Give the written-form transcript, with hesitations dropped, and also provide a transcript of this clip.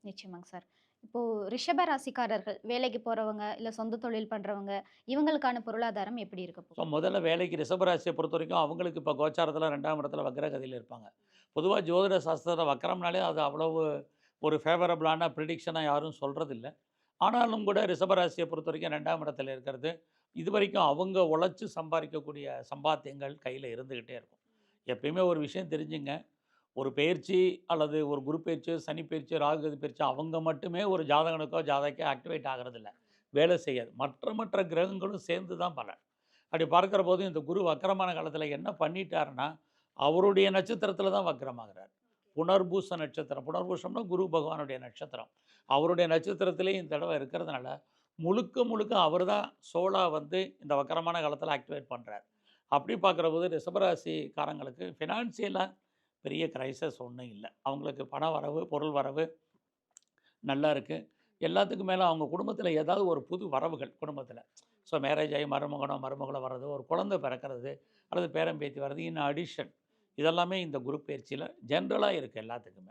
நிச்சயமாங்க சார். இப்போ ரிஷப ராசிக்காரர்கள் வேலைக்கு போறவங்க, இல்ல சொந்த தொழில் பண்றவங்க, இவங்களுக்கான பொருளாதாரம் எப்படி இருக்க ஸோ போகுது? முதல்ல வேலைக்கு ரிஷபராசியை பொறுத்தவரைக்கும் அவங்களுக்கு இப்போ கோச்சாரத்தில 2ஆம் இடத்துல வக்ரகதியில இருப்பாங்க. பொதுவா ஜோதிட சாஸ்திரத்தில வக்ரம்னாலே அது அவ்வளவு ஒரு ஃபேவரபிளான ப்ரிடிக்ஷனா யாரும் சொல்றதில்ல. ஆனாலும் கூட ரிஷபராசியை பொறுத்தவரைக்கும் 2ஆம் இடத்துல இருக்கிறது, இதுவரைக்கும் அவங்க உழைச்சு சம்பாரிக்கக்கூடிய சம்பாத்தியங்கள் கையில இருந்துகிட்டே இருக்கும். எப்பயுமே ஒரு விஷயம் தெரிஞ்சுங்க, ஒரு பெயர்ச்சி அல்லது ஒரு குரு பெயர்ச்சி, சனி பெயர்ச்சி, ராகு கேது பெயர்ச்சி அவங்க மட்டுமே ஒரு ஜாதகனுக்கோ, ஜாதகிக்கோ ஆக்டிவேட் ஆகுறதில்ல. வேலை செய்யாது. மற்ற மற்ற கிரகங்களும் சேர்ந்து தான் பலன். அப்படி பார்க்கிறபோது இந்த குரு வக்கரமான காலத்தில என்ன பண்ணிட்டாருன்னா, அவருடைய நட்சத்திரத்தில தான் வக்கரமாகுறார். புனர்பூச நட்சத்திரம். புனர்பூசம்னா குரு பகவானுடைய நட்சத்திரம். அவருடைய நட்சத்திரத்திலே இந்த தடவ இருக்கிறதுனால, முழுக்க முழுக்க அவர் தான் சோலா வந்து இந்த வக்கரமான காலத்தில ஆக்டிவேட் பண்றார். அப்படி பார்க்கிறபோது ரிஷபராசிக்காரங்களுக்கு ஃபினான்சியலா பெரிய கிரைசிஸ் ஒண்ணும் இல்ல. அவங்களுக்கு பண வரவு, பொருள் வரவு நல்லா இருக்கு. எல்லாத்துக்கும் மேல அவங்க குடும்பத்தில ஏதாவது ஒரு புது வரவுகள் குடும்பத்தில. ஸோ மேரேஜ் ஆகி மருமகனோ, மருமகளோ வர்றது, ஒரு குழந்தை பிறக்கிறது, அல்லது பேரன் பேத்தி வர்றது, இன் அடிஷன் இதெல்லாமே இந்த குரு பெயர்ச்சியில ஜென்ரலா இருக்கு எல்லாத்துக்குமே.